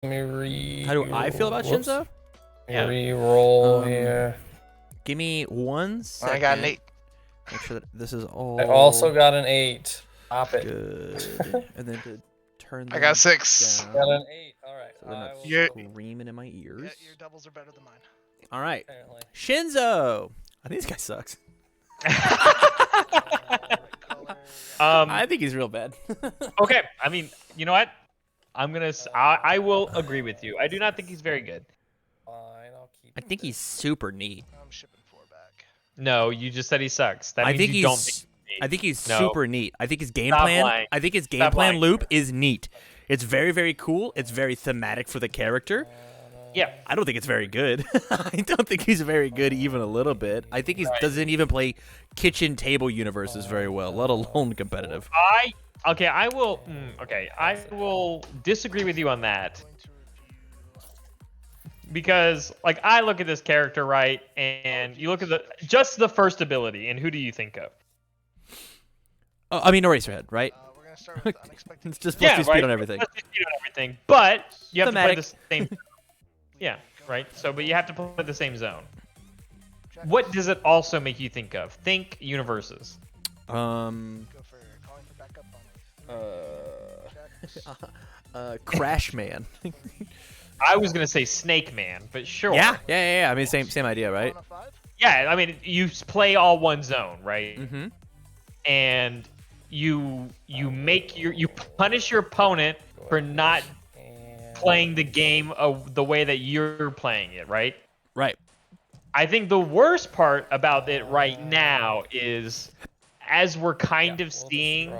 Let me re. How do I feel about Shinso? Yeah. Re-roll here. Give me 1 second. I got an 8. Make sure that this is all. I also got an 8. Stop it. Good. And then to turn. I got 6. Down, Got an 8. All right. so they're not Yeah. screaming in my ears. Yeah, your doubles are better than mine. All right, Apparently. Shinso. I think this guy sucks. I think he's real bad. Okay, I mean, you know what? I will agree with you. I do not think he's very good. Fine, I'll keep I think he's super neat. I'm shipping 4 back. No, you just said he sucks. That I means think you he's. don't think he's I think he's No. super neat. I think his game Stop plan. lying. I think his game Stop plan lying. loop is neat. It's very, very cool. It's very thematic for the character. Yeah. I don't think it's very good. I don't think he's very good even a little bit. I think he doesn't even play kitchen table universes very well, let alone competitive. I will. I will disagree with you on that. Because, like, I look at this character, right, and you look at just the first ability, and who do you think of? I mean, Eraserhead, right? We're going to start with unexpected. It's just plus 2 speed on everything. Plus 2 speed on everything, but you have Thematic. to play the same. Yeah, right. So, but you have to play the same zone. What does it also make you think of? Think universes. Go for calling for backup on me. Crash Man. I was gonna say Snake Man, but sure. Yeah. I mean, same idea, right? On a 5? Yeah, I mean, you play all one zone, right? Mm-hmm. And you punish your opponent for not playing the game of the way that you're playing it, right? Right. I think the worst part about it right now is, as we're kind of seeing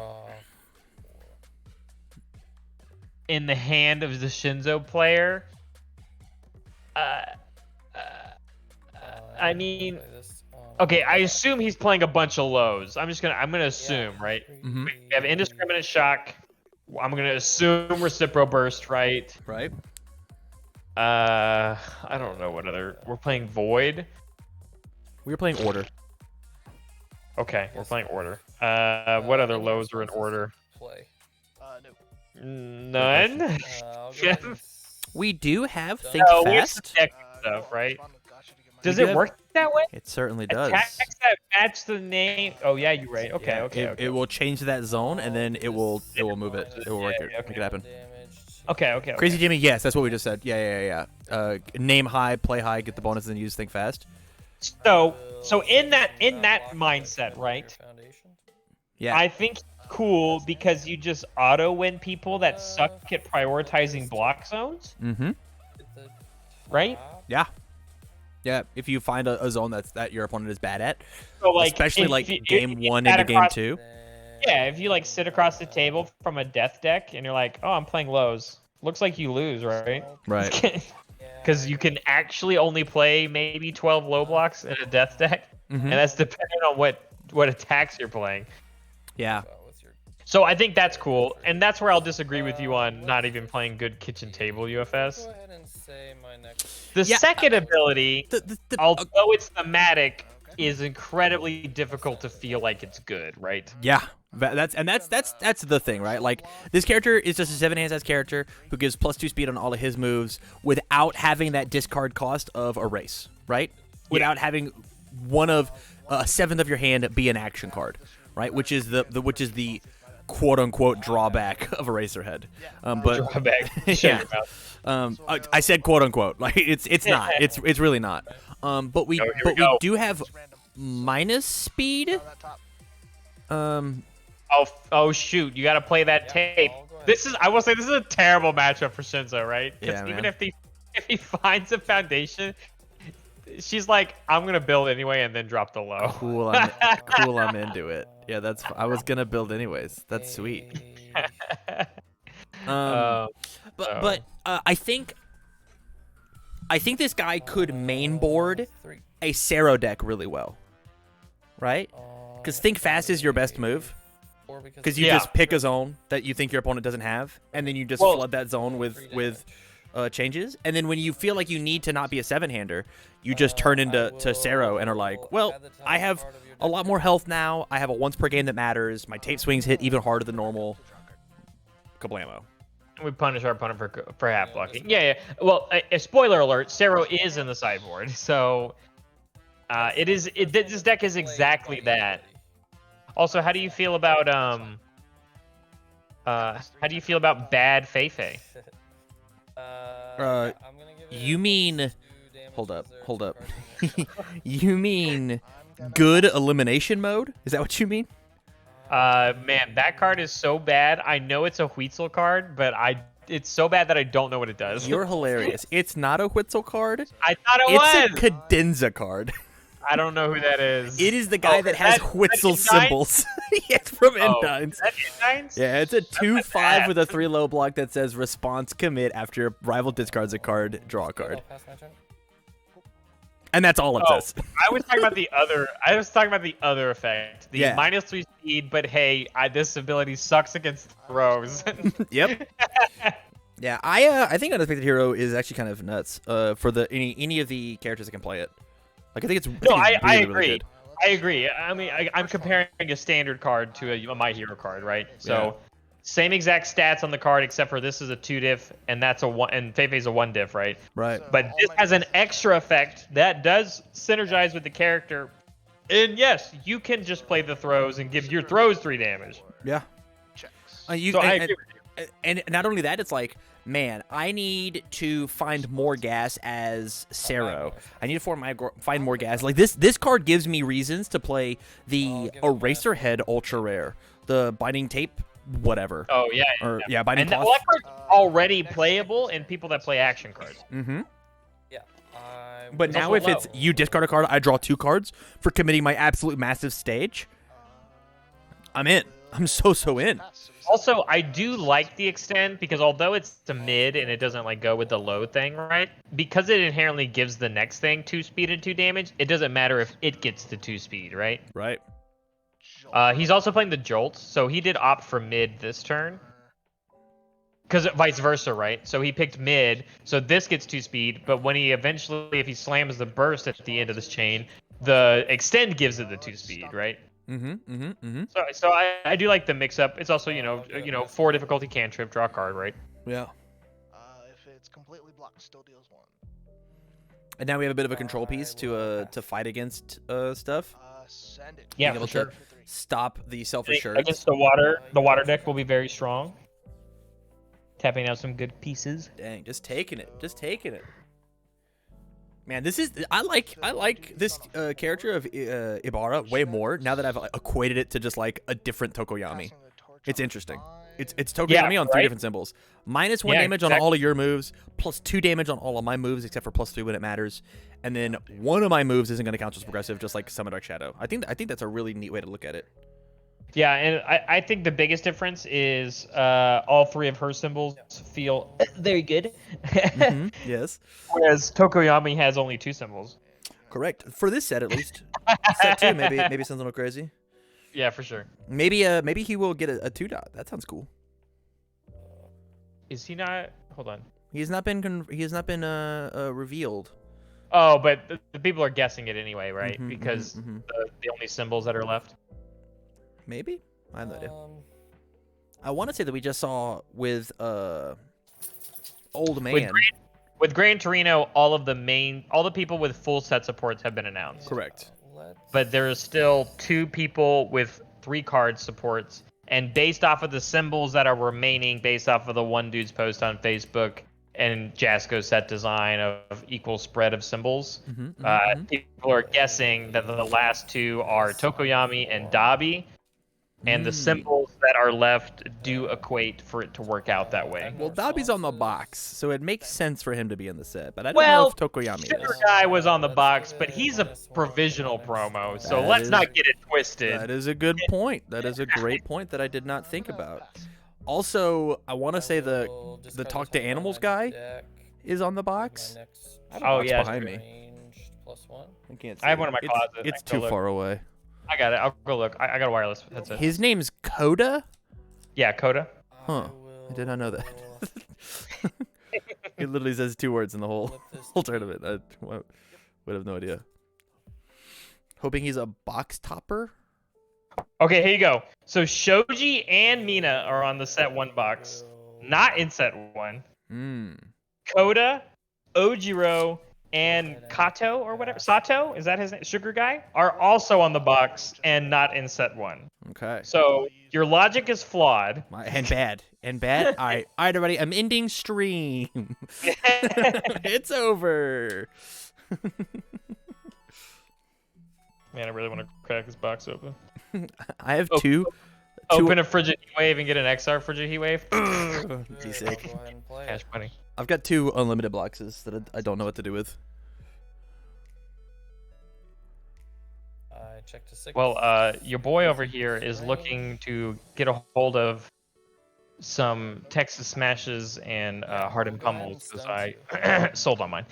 in the hand of the Shinso player, I mean, okay, I assume he's playing a bunch of lows. I'm gonna assume, right? Mm-hmm. We have indiscriminate shock. I'm gonna assume Recipro Burst, right? Right. I don't know what other. We're playing Void. We were playing Order. Okay, we're playing Order. What other lows are in Order? Play. No. None. I'll go ahead and We do have Think No, we have some Fast. deck No, stuff, right? Ron got you to get my- Does do it have- work that way? It certainly does. Attacks that match the name. Oh yeah, you're right. Okay, Yeah, okay, it will change that zone, and then it will move it. It will work it. Make it happen. Okay. Crazy Jimmy, yes, that's what we just said. Yeah. Name high, play high, get the bonus, and use Think Fast. So in that mindset, right? Yeah. I think it's cool because you just auto win people that suck at prioritizing block zones, Mm-hmm. right? Yeah. Yeah. If you find a zone that your opponent is bad at, So like, especially if like you- game if you 1 sat into game across- 2. Yeah, if you like sit across the table from a death deck and you're like, oh, I'm playing lows. Looks like you lose, right? Right. Because you can actually only play maybe 12 low blocks in a death deck, Mhm. and that's depending on what attacks you're playing. Yeah. So I think that's cool, and that's where I'll disagree with you on not even playing good kitchen table UFS. Go ahead and say my next. The Yeah, second ability, The, although it's thematic, is incredibly difficult to feel like it's good, right? yeah. That's the thing, right? Like, this character is just a 7 hands ass character who gives plus 2 speed on all of his moves without having that discard cost of erase, right? Without having one of a seventh of your hand be an action card, right? Which is the quote unquote drawback of Eraserhead. But Drawback. yeah. I said quote unquote. Like, it's not. It's really not. But we do have minus speed. On that top. Oh shoot! You got to play that tape. I will say this is a terrible matchup for Shinso, right? Because Yeah, even man. if he finds a foundation, she's like, I'm gonna build anyway and then drop the low. Cool. I'm into it. Yeah, I was gonna build anyways. That's sweet. But I think this guy could main board a Sero deck really well, right? Because Think Fast is your best move. Because you just pick a zone that you think your opponent doesn't have, and then you just flood that zone with changes. And then when you feel like you need to not be a 7-hander, you just turn into Sero and are like, well, I have a lot more health now. I have a once per game that matters. My tape swings hit even harder than normal. Kablamo. We punish our opponent for half blocking. Yeah. Well, a spoiler alert: Sero is in the sideboard, so it is. This deck is exactly that. Also, how do you feel about how do you feel about bad Feifei? I'm gonna give it You mean? +2 damage Hold up, reserve hold to up. card You mean good elimination mode? Is that what you mean? Man, that card is so bad. I know it's a Huitzel card, but it's so bad that I don't know what it does. You're hilarious. It's not a Whitzel card. I thought it It's was. a cadenza card. I don't know who that is. It is the guy that has Whitzel Indines? symbols. It's from Oh, Indines. is that Indines? Yeah, it's a 2/5 bad. with a 3 low block that says response commit after your rival discards a card, draw a card. I'll pass my turn. And that's all it Oh, says. I was talking about the other. I was talking about the other effect. The Yeah. -3 speed, but hey, this ability sucks against throws. Yep. Yeah, I think Unexpected Hero is actually kind of nuts for the any of the characters that can play it. Like I think it's No, I I really, agree. really good. I agree. I mean, I'm comparing a standard card to a My Hero card, right? So, same exact stats on the card, except for this is a 2 diff, and that's a 1, and Feifei's a 1 diff, right? Right. But this has an extra effect that does synergize with the character. And yes, you can just play the throws and give your throws 3 damage. Yeah. Checks. You, So I and, agree with you. and not only that, it's like, man, I need to find more gas as Sero. I need to find more gas. Like this card gives me reasons to play the Eraserhead Ultra Rare, the Binding Tape, whatever. Oh yeah. Or yeah, Binding And that Cloth. card's already playable in people that play action cards. Mm-hmm. Yeah. But It's now also if it's low. you discard a card, I draw 2 cards for committing my absolute massive stage. I'm in. I'm so in. Also, I do like the extend because although it's the mid and it doesn't like go with the low thing, right? Because it inherently gives the next thing 2 speed and 2 damage, it doesn't matter if it gets the 2 speed, right? Right. He's also playing the Jolts, so he did opt for mid this turn. Because vice versa, right? So he picked mid, so this gets 2 speed, but when he eventually, if he slams the burst at the end of this chain, the extend gives it the 2 speed, right? So I do like the mix up. It's also, you know, 4 difficulty cantrip, draw a card, right? Yeah. If it's completely blocked, still deals 1. And now we have a bit of a control piece to fight against stuff. Send it. Yeah, Being able for sure. to stop the self-assured. Against the water deck will be very strong. Tapping out some good pieces. Dang, just taking it. Just taking it. Man, this is I like this character of Ibara way more now that I've equated it to just like a different Tokoyami. It's interesting. It's Tokoyami on 3 different symbols. -1 damage on all of your moves, +2 damage on all of my moves except for +3 when it matters. And then one of my moves isn't going to count as progressive, just like Summon Dark Shadow. I think that's a really neat way to look at it. Yeah, and I think the biggest difference is all 3 of her symbols feel very good. Yes. Whereas Tokoyami has only 2 symbols. Correct. For this set, at least. Set 2, maybe sounds a little crazy. Yeah, for sure. Maybe he will get a 2 dot. That sounds cool. Is he not? Hold on. He has not been revealed. Oh, but the people are guessing it anyway, right? Because the only symbols that are left. Maybe? I have no idea. I want to say that we just saw with Old Man. With Gran Torino, all the people with full set supports have been announced. Correct. But there is still 2 people with 3 card supports. And based off of the symbols that are remaining, based off of the one dude's post on Facebook and Jasko's set design of equal spread of symbols, people are guessing that the last 2 are Tokoyami and Dabi. And the symbols that are left do equate for it to work out that way. Well, Dabi's on the box, so it makes sense for him to be in the set. But I don't know if Tokoyami Sugar is. Guy was on the box, but he's a provisional promo, so let's not get it twisted. That is a good point. That is a great point that I did not think about. Also, I want to say the Talk to Animals guy is on the box. Oh, yeah. Behind me. I can't see. I have one in my it. closet. It's I can too go far away. I got it. I'll go look. I got a wireless headset. His name's Coda? Yeah, Coda. Huh. I did not know that. It literally says 2 words in the whole tournament. I would have no idea. Hoping he's a box topper? Okay, here you go. So Shoji and Mina are on the set 1 box. not in set 1. Hmm. Koda, Ojiro, and Kato or whatever. Sato, is that his name? Sugar Guy? Are also on the box and not in set 1. Okay. So your logic is flawed. And bad. And bad. All right, everybody. I'm ending stream. It's over. Man, I really want to crack this box open. I have two. Open a Frigid Heatwave and get an XR Frigid Heatwave. Be sick. Go ahead and play Cash it. money. I've got 2 unlimited boxes that I don't know what to do with. I checked to 6. Well, your boy over here is looking to get a hold of some Texas Smashes and Hardened Pummels because I sold on mine.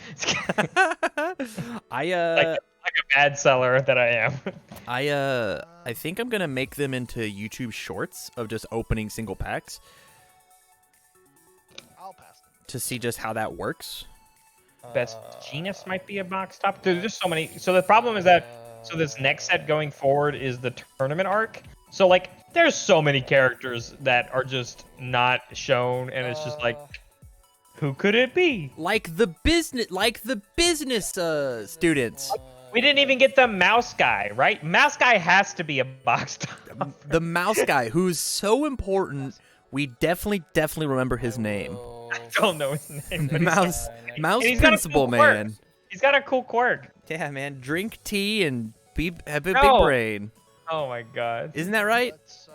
like a bad seller that I am. I think I'm gonna make them into YouTube shorts of just opening single packs I'll pass them. to see just how that works. Best Genius might be a box top. Dude, there's so many. So the problem is that this next set going forward is the tournament arc. So like there's so many characters that are just not shown, and it's just like, who could it be? Like the business students. We didn't even get the mouse guy, right? Mouse guy has to be a box top. The mouse guy, who's so important. We definitely remember his name. I don't know his name. But Mouse and he's got a Principal cool quirk. Man. He's got a cool quirk. Yeah, man. Drink tea and have a big No. brain. Oh my god. Isn't that right? Let's,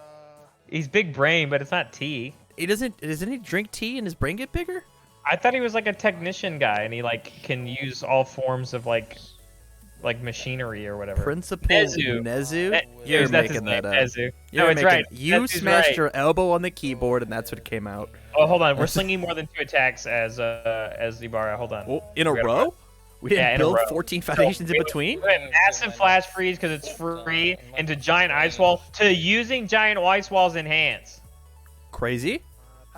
He's big brain, but it's not T. Doesn't he drink tea and his brain get bigger? I thought he was like a technician guy, and he like can use all forms of like machinery or whatever. Principal Nezu. Nezu? You're That's his making name, that up. Nezu. You're No, it's making- right. You Nezu's smashed right. your elbow on the keyboard, and that's what came out. Oh, hold on. We're slinging more than 2 attacks as Ibara. Hold on. Oh, in a We gotta- row? We didn't Yeah, in a build row. 14 foundations in between? We went massive flash freeze because it's free, into giant ice wall, to using giant ice walls in hands. Crazy.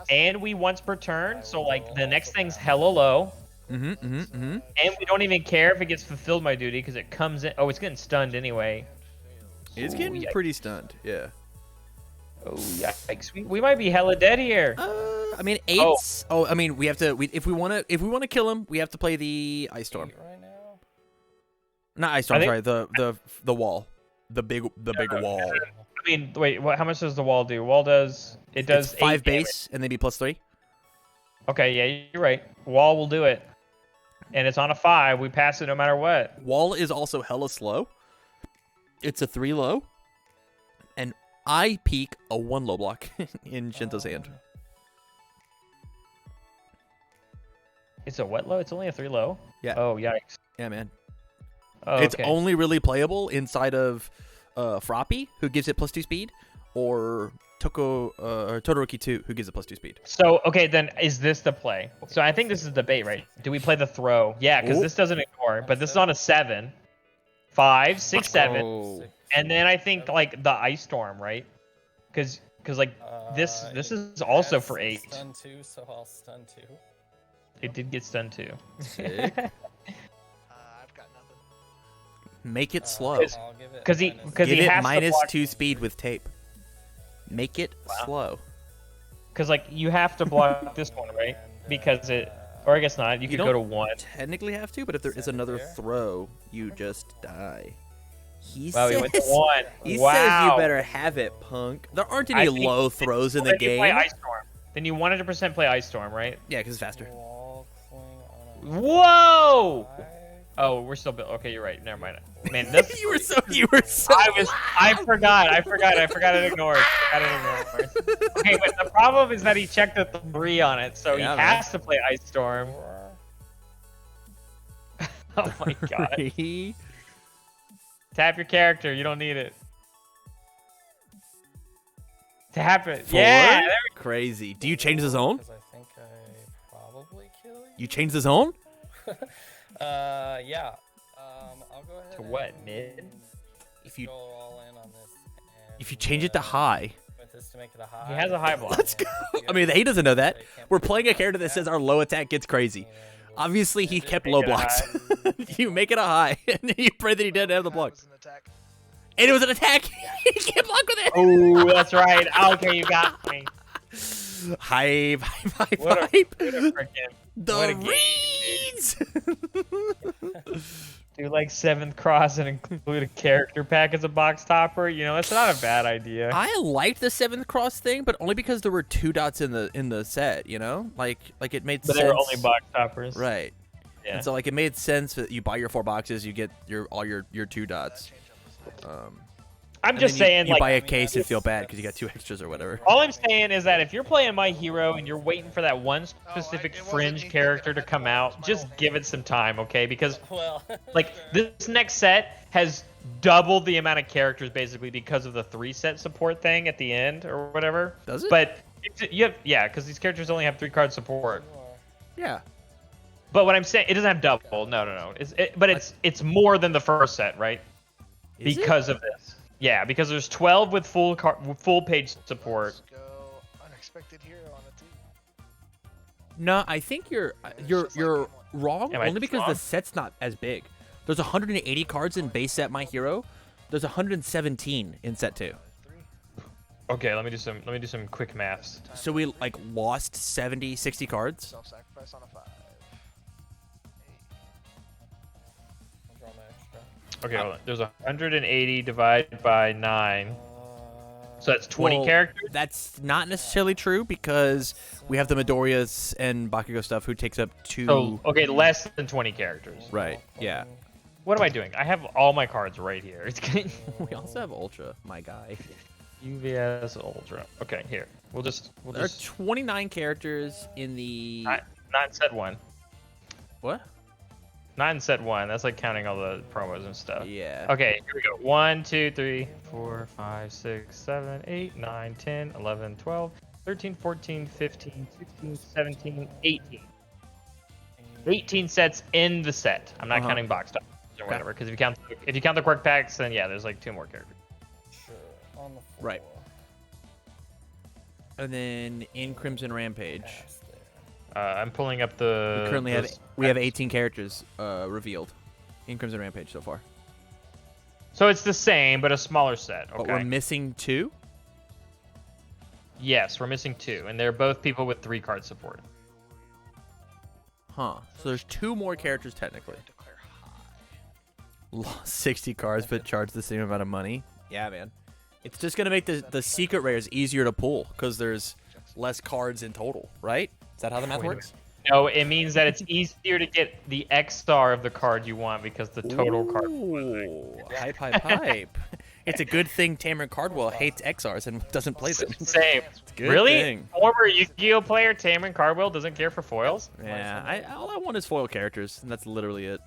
And we once per turn, so like the next thing's hella low. Mm-hmm. And we don't even care if it gets fulfilled my duty because it comes in. Oh, it's getting stunned anyway. It's getting yikes. pretty stunned, yeah. Oh, yikes. We might be hella dead here. I mean, 8s. Oh, I mean, we have to. If we want to kill him, we have to play the ice storm. Right now. Not ice storm. I Sorry, the wall, the big wall. I mean, wait, how much does the wall do? Wall does. It does It's 5 8 damage. base and maybe +3. Okay, yeah, you're right. Wall will do it. And it's on a 5. We pass it no matter what. Wall is also hella slow. It's a 3 low, and I peak a 1 low block in Shinso's hand. It's a what low? It's only a 3 low? Yeah. Oh, yikes. Yeah, man. Oh, It's okay. only really playable inside of Froppy, who gives it +2 speed, or or Todoroki 2, who gives it +2 speed. So, okay, then is this the play? So I think this is the debate, right? Do we play the throw? Yeah, because Ooh. this doesn't ignore, but this is on a 7. 5, 6, 7. Oh. And then I think, like, the Ice Storm, right? Because like, this is also for 8. Stun 2, so I'll stun 2. It did get stunned, too. Sick. I've got nothing. Make it slow. I'll give it 'Cause he- minus- 'cause Give he it has to block- -2 speed with tape. Make it slow. Because, like, you have to block this one, right? Because it... Or I guess not. You could go to don't 1. Technically have to, but if there is another there? throw, you just die. He Wow, says, he went to 1. he wow. says you better have it, punk. There aren't any I think low throws in the Then you play game. Ice Storm. Then you 100% play Ice Storm, right? Yeah, because it's faster. Wall cling on a Whoa! 5. Oh, we're still built. Okay, you're right. Never mind. Man, this... you were so. I forgot it ignored. Okay, but the problem is that he checked a 3 on it, so Yeah, he man. has to play Ice Storm. 4. Oh my god. Three. Tap your character, you don't need it. Tap it. 4? Yeah! There Crazy. Do you change the zone? 'Cause I think I probably kill you. You change the zone? Yeah. I'll go ahead. To what, and mid? If you go all in on this. if you change it to high. With this to make it a high. He has a high block. Let's go. I mean, he doesn't know that. We're playing a character that says our low attack gets crazy. Obviously, he kept low Make it a blocks. You make it a high, and then you pray that he didn't have the That block. was an attack. And it was an attack. He can't block with it. Oh, that's right. Okay, you got me. Hype, hype, hype, What a hype. freaking what a The game. reads. Do like 7th cross and include a character pack as a box topper. You know, that's not a bad idea. I liked the 7th cross thing, but only because there were 2 dots in the set. You know, like it made But sense. they were only box toppers. Right. Yeah. And so like it made sense that you buy your 4 boxes, you get all your 2 dots. I'm And just then saying, you like, buy a case and feel bad because you got 2 extras or whatever. all I'm saying is that if you're playing My Hero and you're waiting for that one specific it wasn't fringe me. character to come out, just give it some time, okay? Because Well, like this next set has doubled the amount of characters basically because of the 3-set support thing at the end or whatever. Does it? But yeah, because these characters only have 3-card support. Yeah. But what I'm saying, it doesn't have double. No. But it's more than the first set, right? Is it? Because of this. Yeah, because there's 12 with full page support. Let's go unexpected hero on a team. No, I think you're wrong. Am I Only because wrong? the set's not as big. There's 180 cards in base set My Hero. There's 117 in set 2. Okay, let me do some quick maths. So we like lost 70, 60 cards. Self-sacrifice on a 5. I'll draw my extra. Okay, hold on. There's 180 divided by 9. So that's 20 Well, characters? That's not necessarily true because we have the Midoriya's and Bakugo stuff who takes up 2. So, okay, less than 20 characters. Right. Yeah. What am I doing? I have all my cards right here. It's getting We also have Ultra, my guy. UVS Ultra. Okay, here. We'll just There are 29 characters in the not in set 1. what? Not in set 1. That's like counting all the promos and stuff. Yeah. Okay, here we go. 1, 2, 3, 4, 5, 6, 7, 8, 9, 10, 11, 12, 13, 14, 15, 16, 17, 18. 18 sets in the set. I'm not counting box tops or whatever, because if you count the quirk packs, then yeah, there's like 2 more characters. Sure. On the floor. Right. And then in Crimson Rampage, Pass there. I'm pulling up the. we currently have 18 characters revealed in Crimson Rampage so far. So it's the same, but a smaller set. But we're Okay. missing 2. Yes, we're missing 2, and they're both people with 3-card support. Huh. So there's 2 more characters technically. Declare high. Lost 60 cards but charged the same amount of money. Yeah, man. It's just gonna make the secret rares easier to pull because there's less cards in total, right? Is that how the math Wait a works? No, it means that it's easier to get the XR of the card you want because the total card. Ooh, hype, hype, hype. It's a good thing TamCardwell hates XRs and doesn't play them. Same. Good Really? thing. Former Yu-Gi-Oh player TamCardwell doesn't care for foils? Yeah, all I want is foil characters, and that's literally it.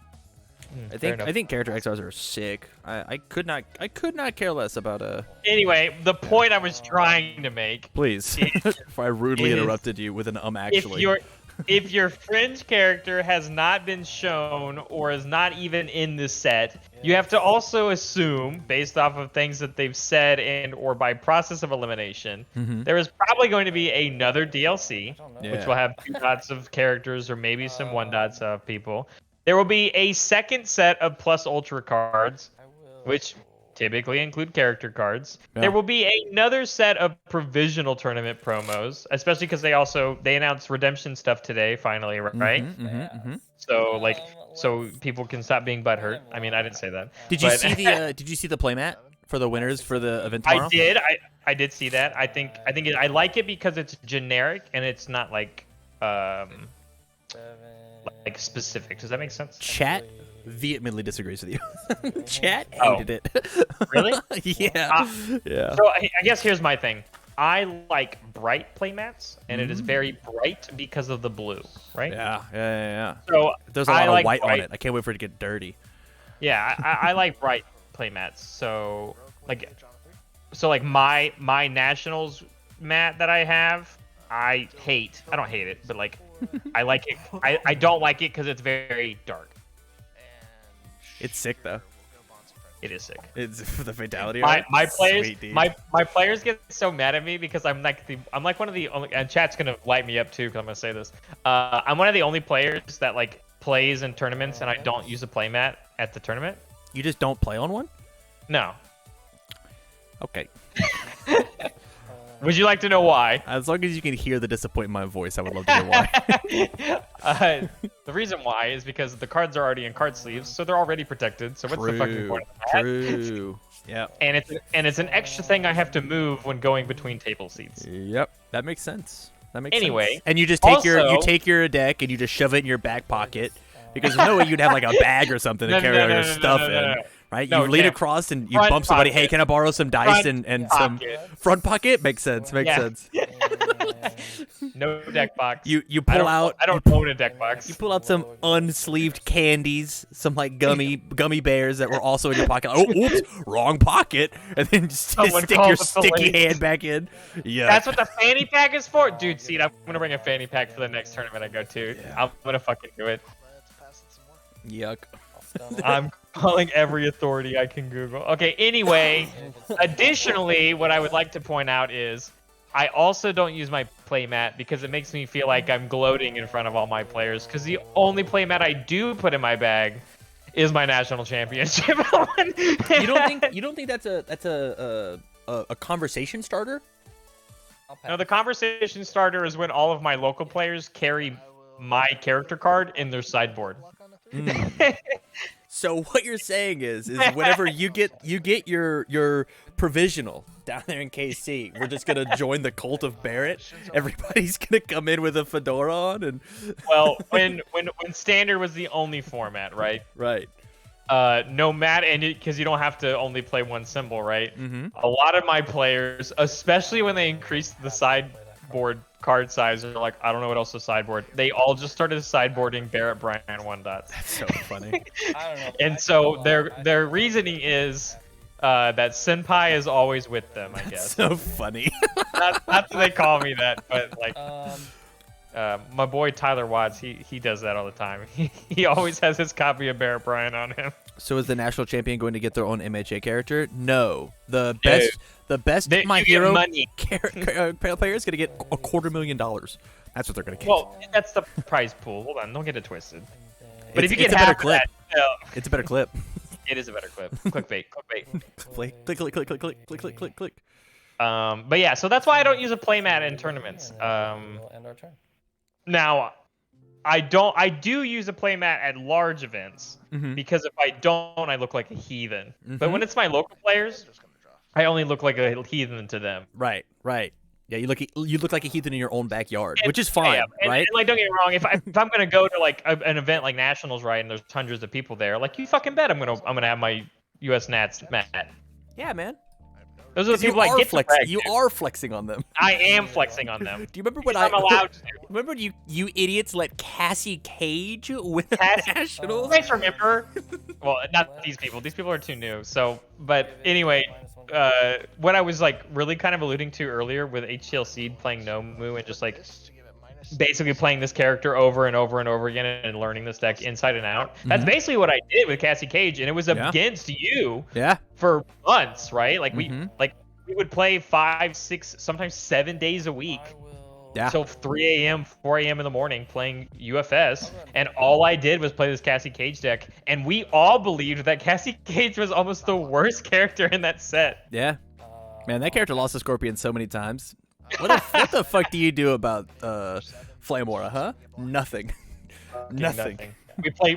Fair enough. I think character XRs are sick. I could not care less about Anyway, the point I was trying to make. Please, if I rudely is- interrupted you with an actually. If your fringe character has not been shown or is not even in this set, you have to also assume, based off of things that they've said and or by process of elimination, there is probably going to be another DLC, Yeah. which will have 2 dots of characters or maybe some 1 dots of people. There will be a second set of plus ultra cards, I will. which typically include character cards. Yeah. There will be another set of provisional tournament promos, especially because they announced redemption stuff today, finally, right? So people can stop being butthurt. I mean, I didn't say that. Did you but- see the playmat for the winners for the event tomorrow? I did. I did see that. I like it because it's generic and it's not like 7. specific. Does that make sense? Chat vehemently disagrees with you. Chat Oh. hated it. Really? Yeah. Yeah. So I guess here's my thing. I like bright playmats, and it is very bright because of the blue, right? Yeah. So There's a I lot like of white on bright- it. I can't wait for it to get dirty. Yeah, I like bright playmats. So like my nationals mat that I have, I hate. I don't hate it, but like I like it. I don't like it because it's very dark. It's sick though. It is sick. It's the fatality. My art. players Sweet, dude. my players get so mad at me because I'm like one of the only, and chat's gonna light me up too because I'm gonna say this. I'm one of the only players that like plays in tournaments and I don't use a playmat at the tournament. You just don't play on one? No. Okay. Would you like to know why? As long as you can hear the disappointment in my voice, I would love to hear why. The reason why is because the cards are already in card sleeves, so they're already protected. So what's the fucking point of that? True. Yep. And it's an extra thing I have to move when going between table seats. Yep. That makes sense. That makes Anyway, sense. And you just take you also- take your deck and you just shove it in your back pocket because there's no way you'd have like a bag or something to carry all your stuff in. Right? No, you lean Cam. across and you Front bump somebody, pocket. hey, can I borrow some dice Front and some pocket. front pocket? Makes sense. Makes Yeah. sense. No deck box. You I pull don't, out I don't own a deck box. you pull out some unsleeved candies, some like gummy bears that were also in your pocket. Oh, oops, wrong pocket, and then just Someone stick call your the sticky police. hand back in. Yeah, That's what the fanny pack is for, dude. See, I'm gonna bring a fanny pack for the next tournament I go to. I'm gonna fucking do it. Let's pass it some more. yuck. I'm calling every authority I can Google. Okay, anyway, additionally, what I would like to point out is I also don't use my playmat because it makes me feel like I'm gloating in front of all my players because the only playmat I do put in my bag is my national championship one. You don't think that's a conversation starter? No, the conversation starter is when all of my local players carry my character card in their sideboard. Luck on a 3? So what you're saying is whenever you get your provisional down there in KC, we're just gonna join the cult of Barrett. Everybody's gonna come in with a fedora on and Well, when standard was the only format, right? right. No matter, and because you don't have to only play one symbol, right? Mm-hmm. A lot of my players, especially when they increased the sideboard card size, are like, I don't know what else to sideboard. They all just started sideboarding Barrett Bryan 1-dots. That's so funny. I don't know. And so their reasoning is that Senpai is always with them, I guess. So funny. not that they call me that, but like Um, my boy Tyler Watts, he does that all the time. He always has his copy of Barrett Bryan on him. So is the national champion going to get their own MHA character? No. The best My You get Hero money. player is going to get $250,000. That's what they're going to get. Well, that's the prize pool. Hold on, don't get it twisted. But if you It's get a better half of clip. that, It's a better clip. it is a better clip. Clickbait, clickbait. Click, click, click, click, click, click, click, click, click, click. But yeah, so that's why I don't use a playmat in tournaments. we'll end our turn. Now, I do use a playmat at large events Mhm. because if I don't, I look like a heathen. But Mhm. when it's my local players, Just gonna draw. I only look like a heathen to them. Right, right. Yeah, you look like a heathen in your own backyard, which is fine, Yeah, and, right? and, like, don't get me wrong. If I'm gonna go to like an event like nationals, right, and there's hundreds of people there, like you fucking bet I'm gonna have my U.S. Nats mat. Yeah, man. Those are the 'Cause you people I are get to flexing. brag You to. are flexing on them. I am flexing on them. Do you remember when I'm allowed to. Remember you idiots let Cassie Cage win Cassie- nationals? Nice remember. Well, not these people. These people are too new. So, but anyway, what I was like really kind of alluding to earlier with HCL Seed playing Nomu and just like This to give it minus basically playing this character over and over and over again and learning this deck inside and out. That's basically what I did with Cassie Cage, and it was Yeah. against you Yeah. for months, right? Like Mhm. we would play 5, 6, sometimes 7 days a week. Yeah. Till 3 a.m., 4 a.m. in the morning playing UFS, and all I did was play this Cassie Cage deck, and we all believed that Cassie Cage was almost the worst character in that set. Yeah. Man, that character lost to Scorpion so many times. What the fuck do you do about Flame Aura, huh? Nothing. Nothing.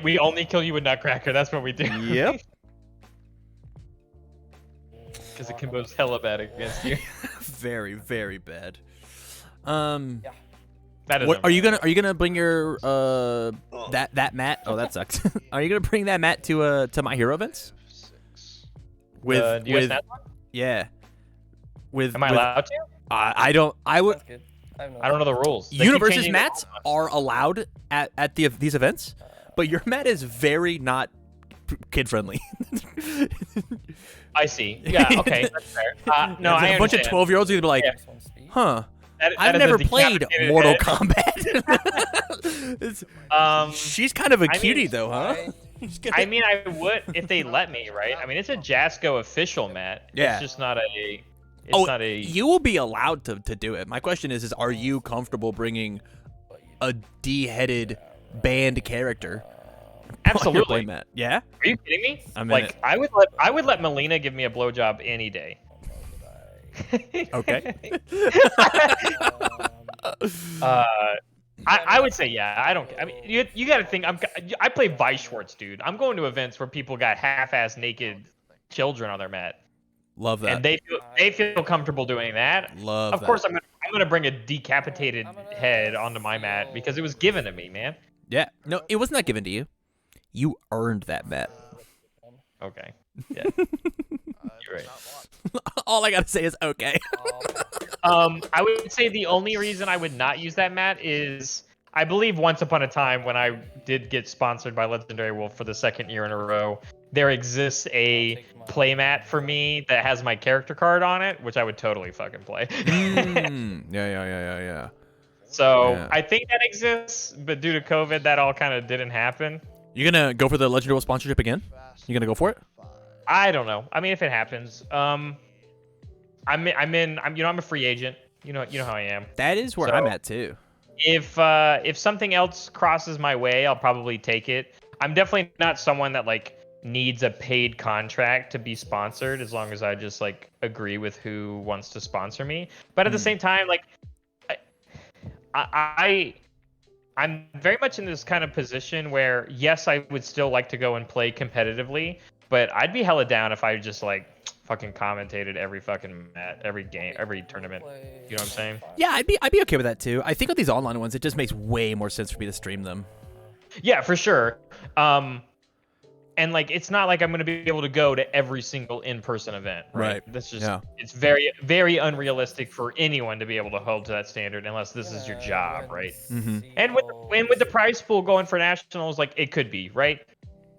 We only kill you with Nutcracker. That's what we do. Yep. Because it combos hella bad against you. Very, very bad. That is What, are you gonna bring your that mat? Oh, that sucks. Are you gonna bring that mat to My Hero events? 6. With US Nats one? yeah. With Am I with- allowed to? I don't. I would. That's good. I I don't know the rules. They keep Universe's changing the mats rules. are allowed at these events, but your mat is very not kid friendly. I see. Yeah. Okay. That's fair. No, I a bunch of understand. 12-year-olds are gonna be like, Yeah. This one speed. huh? That I've is a never played decapitated Mortal hit. Kombat. She's kind of a I mean, cutie though, huh? She's gonna- I mean, I would if they let me, right? I mean, it's a Jasco official mat. Yeah. It's just not a. It's oh, not a. you will be allowed to do it. My question is are you comfortable bringing a D-headed banned character on your Absolutely. playmat? Yeah. Are you kidding me? I'm in like it. I would let Melina give me a blowjob any day. Okay. I would say yeah. I don't. I mean, you got to think. I play Vice Schwartz, dude. I'm going to events where people got half-ass naked children on their mat, Love that. and they feel comfortable doing that. Love Of that. course, I'm gonna bring a decapitated head onto my mat because it was given to me, man. Yeah. No, it wasn't that given to you. You earned that bet. Okay. Yeah. You're right. All I gotta say is okay. I would say the only reason I would not use that mat is I believe once upon a time when I did get sponsored by Legendary Wolf for the second year in a row, there exists a playmat for me that has my character card on it, which I would totally fucking play. Yeah. So Yeah. I think that exists, but due to COVID, that all kind of didn't happen. You gonna go for the Legendary Wolf sponsorship again? You gonna go for it? I don't know. I mean, if it happens, I'm a free agent. You know how I am. That is where So- I'm at too. If something else crosses my way, I'll probably take it. I'm definitely not someone that like needs a paid contract to be sponsored, as long as I just like agree with who wants to sponsor me. But at the same time, like I'm very much in this kind of position where yes, I would still like to go and play competitively, but I'd be hella down if I just like fucking commentated every fucking every game, every tournament. You know what I'm saying? Yeah, I'd be okay with that too. I think with these online ones, it just makes way more sense for me to stream them. Yeah, for sure. And like it's not like I'm gonna be able to go to every single in-person event, right? Right. That's just Yeah. it's very, very unrealistic for anyone to be able to hold to that standard unless this is your job, right? And with the prize pool going for nationals, like it could be, right?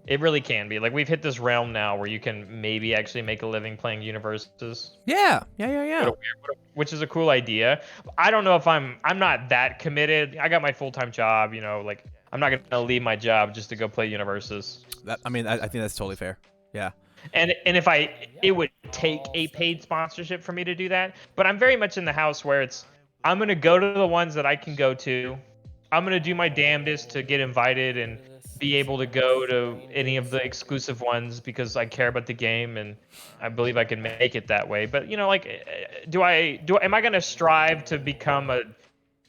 It really can be. Like we've hit this realm now where you can maybe actually make a living playing universes. Yeah. Which is a cool idea. I don't know if I'm not that committed. I got my full-time job, like I'm not gonna leave my job just to go play universes. I think that's totally fair. Yeah. And if it would take a paid sponsorship for me to do that, but I'm very much in the house where I'm gonna go to the ones that I can go to. I'm gonna do my damnedest to get invited and be able to go to any of the exclusive ones because I care about the game and I believe I can make it that way. But am I gonna strive to become a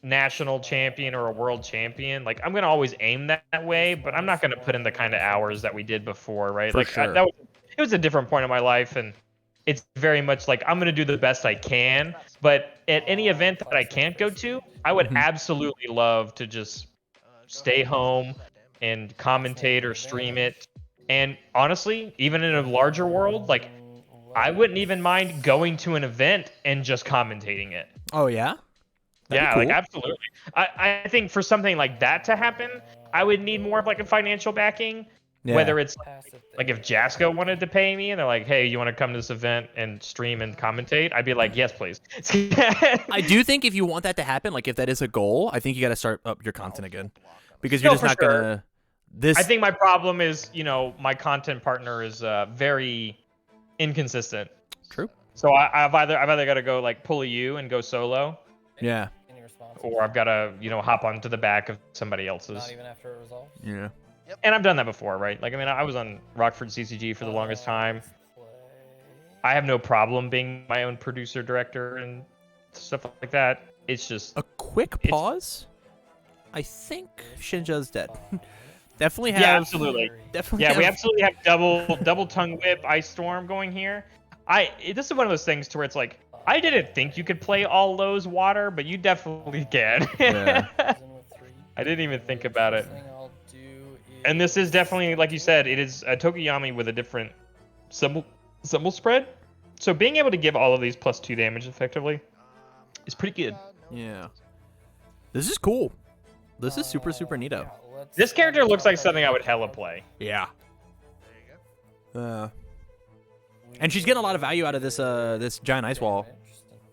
national champion or a world champion? Like I'm gonna always aim that way, but I'm not gonna put in the kind of hours that we did before, right? For sure. It was a different point in my life, and it's very much like I'm gonna do the best I can. But at any event that I can't go to, I would absolutely love to just stay home and commentate or stream it. And honestly, even in a larger world, like I wouldn't even mind going to an event and just commentating it. Oh yeah. That'd be Yeah, cool. like absolutely. I think for something like that to happen, I would need more of like a financial backing. Yeah. Whether it's like if Jasco wanted to pay me and they're like, hey, you want to come to this event and stream and commentate? I'd be like, yes, please. I do think if you want that to happen, like if that is a goal, I think you got to start up your content again, because you're just for not sure. gonna. This. I think my problem is, my content partner is very inconsistent. True. So I've either got to go like pull a U and go solo, Yeah. or I've got to hop onto the back of somebody else's. Not even after it resolves. Yeah. And I've done that before, right? Like, I mean, I was on Rockford CCG for the longest time. I have no problem being my own producer, director, and stuff like that. It's just A quick pause. I think Shinjo's dead. Definitely have. yeah, absolutely. Definitely. Yeah, have, we absolutely have double tongue whip, ice storm going here. This is one of those things to where it's like I didn't think you could play all those water, but you definitely can. Yeah. I didn't even think about it. And this is definitely, like you said, it is a Tokuyami with a different symbol spread. So being able to give all of these +2 damage effectively is pretty good. Yeah. This is cool. This is super neato. This character looks like something I would hella play. Yeah. And she's getting a lot of value out of this giant ice wall.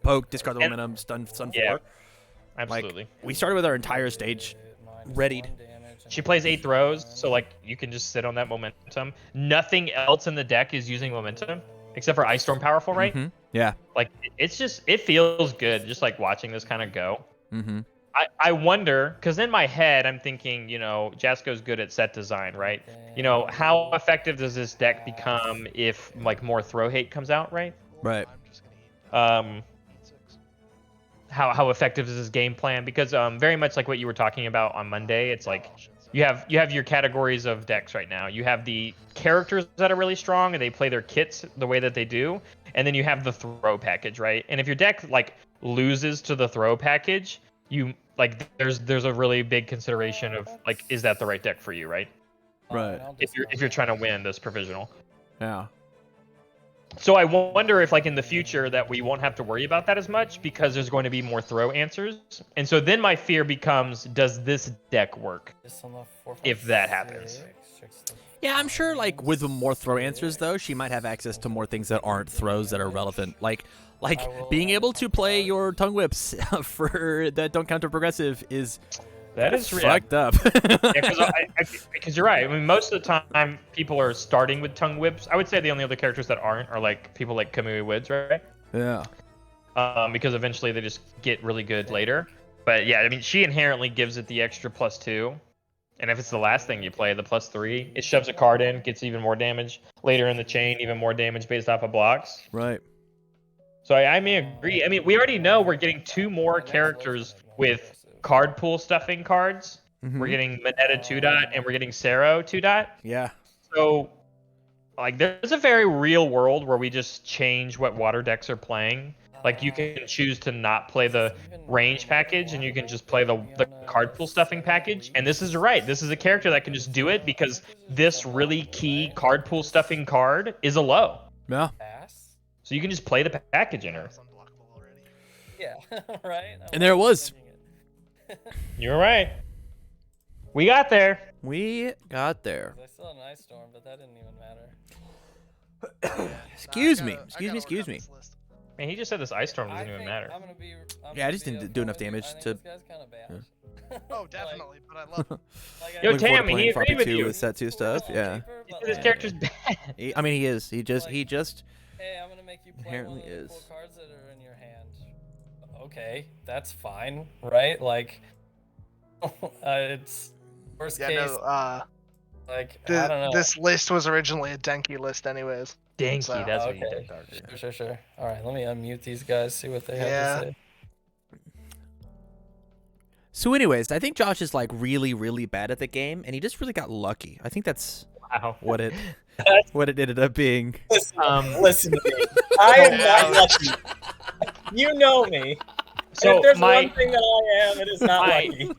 Poke, discard the momentum, stun 4. Yeah, absolutely. Like, we started with our entire stage readied. She plays 8 throws, so like you can just sit on that momentum. Nothing else in the deck is using momentum except for Ice Storm powerful, right? Yeah. Like it feels good just like watching this kind of go. Mm-hmm. I wonder, because in my head I'm thinking, Jasco's good at set design, right? How effective does this deck become if like more throw hate comes out, right? Right. how effective is his game plan, because very much like what you were talking about on Monday, it's like you have your categories of decks right now. You have the characters that are really strong and they play their kits the way that they do, and then you have the throw package, right? And if your deck like loses to the throw package, you like there's a really big consideration of like, is that the right deck for you, right? Right. If you're trying to win this provisional. Yeah. So I wonder if, like, in the future that we won't have to worry about that as much because there's going to be more throw answers. And so then my fear becomes, does this deck work if that happens? Yeah, I'm sure, like, with more throw answers, though, she might have access to more things that aren't throws that are relevant. Like being able to play your tongue whips for that don't counter progressive is... That is fucked up. Because you're right. I mean, most of the time, people are starting with tongue whips. I would say the only other characters that aren't are like people like Kamui Woods, right? Yeah. Because eventually they just get really good later. But yeah, I mean, she inherently gives it the extra +2. And if it's the last thing you play, the +3, it shoves a card in, gets even more damage. Later in the chain, even more damage based off of blocks. Right. So I mean, agree. I mean, we already know we're getting 2 more characters with card pool stuffing cards. Mm-hmm. We're getting Mineta 2-dot and we're getting Sero 2-dot. Yeah. So, like, there's a very real world where we just change what water decks are playing. Like, you can choose to not play the range package and you can just play the card pool stuffing package. And this is right. This is a character that can just do it because this really key card pool stuffing card is a low. Yeah. So you can just play the package in her. Yeah, right. And there it was. You're right. We got there. We got there. I still had an ice storm, but that didn't even matter. Excuse me. Man, he just said this ice storm doesn't even matter. Yeah, I just didn't do enough damage to. This guy's kind of bad. Oh, definitely, but I love it. Yo, Looking forward to Tammy, playing he agreed with you. with set 2 stuff. Yeah. He said this character's bad. I mean, he is. He just. Hey, I'm gonna make you play Inherently one of the is. cool cards that are in your hand. Okay, that's fine, right? Like, it's worst Yeah, case. no, Like, I don't know. this list was originally a Denki list anyways. Dinky, So, that's what you okay. did. Sure. All right, let me unmute these guys. See what they have Yeah. to say. So, anyways, I think Josh is like really, really bad at the game, and he just really got lucky. I think that's Wow. what it ended up being. Listen to me. I am not lucky. You know me. So if there's my- one thing that I am, it is not my- lucky.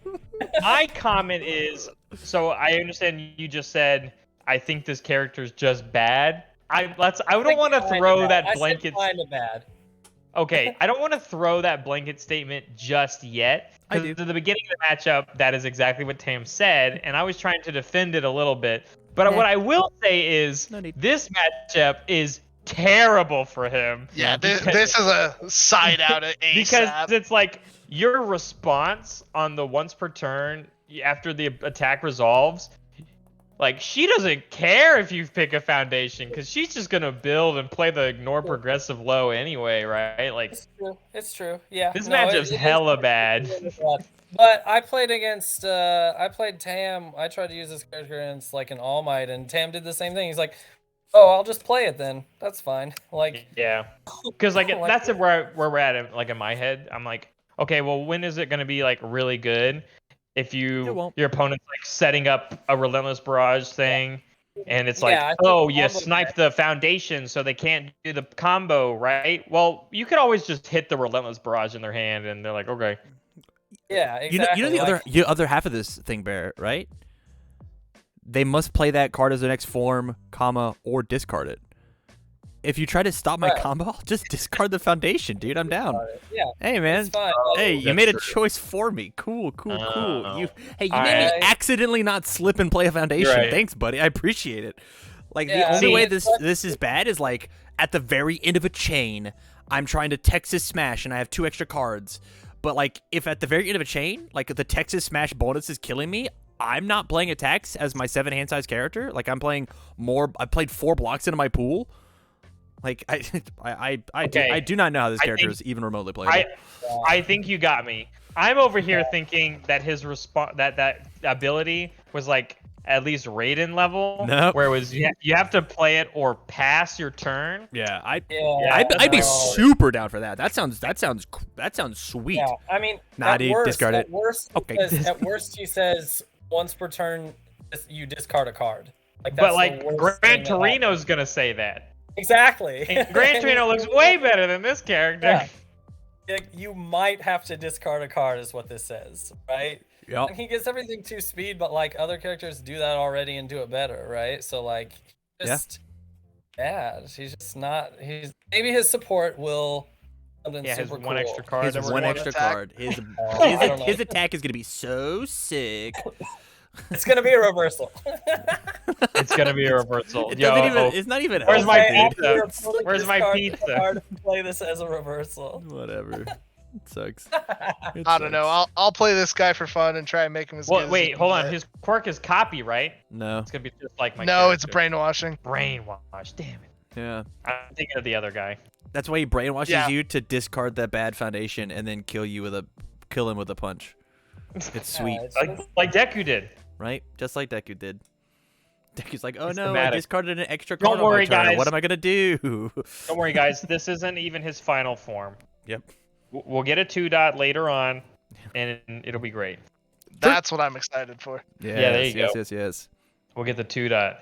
My comment is, so I understand you just said, I think this character's just bad. I don't want to throw that blanket. Kind of bad. Okay, I don't want to throw that blanket statement just yet. I Because do. at the beginning of the matchup, that is exactly what Tam said, and I was trying to defend it a little bit. But what I will say is, No need. this matchup is terrible for him. Yeah, because- this is a side out at ASAP. Because it's like your response on the once per turn after the attack resolves, like, she doesn't care if you pick a foundation because she's just gonna build and play the ignore progressive low anyway, right? Like, It's true. Yeah. this No, matchup's hella bad. But I played against I played Tam. I tried to use this character against like an All Might, and Tam did the same thing. He's like, "Oh, I'll just play it then. That's fine." Like, Yeah, because like Like- that's where we're at. Like in my head, I'm like, okay, well, when is it gonna be like really good? If It won't. your opponent's like setting up a relentless barrage thing, and it's like, Yeah, I think oh, you combo snipe the foundation so they can't do the combo, right? Well, you could always just hit the relentless barrage in their hand, and they're like, okay. yeah, exactly. You know the other half of this thing, Bear, right? They must play that card as their next form, comma, or discard it. If you try to stop my Right. combo, I'll just discard the foundation, dude. I'm down. Yeah, Hey, man. it's fine. Hey, you That's made a true. choice for me. Cool. Oh. You made me I- accidentally not slip and play a foundation. Right. Thanks, buddy. I appreciate it. Like the Yeah, only see- way this is bad is like at the very end of a chain, I'm trying to Texas Smash and I have 2 extra cards. But like if at the very end of a chain, like the Texas Smash bonus is killing me, I'm not playing attacks as my 7 hand size character. Like I'm playing more. I played 4 blocks into my pool. Like I do not know how this I character think- is even remotely playable. I think you got me. I'm over here thinking that his response, that ability was like at least Raiden level, Nope. where it was you have to play it or pass your turn. Yeah, Yeah, I'd be no. super down for that. That sounds sweet. Yeah, I mean, Nah, at dude, worst, discard at it. worst, Okay. at worst, he says once per turn, you discard a card. Like, But that's like the worst Gran thing that Torino's gonna say that. happens. Exactly. And Gran Torino looks way better than this character. Yeah. Like, you might have to discard a card, is what this says, right? Yep. And he gets everything 2 speed, but like other characters do that already and do it better, right? So like, just bad. He's just not. Maybe his support will. Something Yeah, his super one cool. extra card. His that we're one getting. extra attack. card. His I don't know. his attack is gonna be so sick. It's gonna be a reversal. It's gonna be a reversal. It Yo, doesn't even. oh, It's not even. Where's my Okay, after pizza? you're fully Where's my discarded pizza? the card, play this as a reversal. Whatever. It sucks. It I don't know. sucks. I'll play this guy for fun and try and make him as good Well, as wait, he hold can on. get. His quirk is copy, right? No. It's gonna be just like my. No, it's character. brainwashing. Brainwash. Damn it. Yeah. I'm thinking of the other guy. That's why he brainwashes Yeah. you to discard that bad foundation and then kill him with a punch. It's sweet, It's Like Deku did. right? Just like Deku did. Deku's like, oh It's no, I thematic. discarded an extra Don't card on my worry, turn. guys. What am I gonna do? Don't worry, guys. This isn't even his final form. Yep. We'll get a 2-dot later on, and it'll be great. That's what I'm excited for. Yes, there you yes, go. yes. We'll get the 2-dot.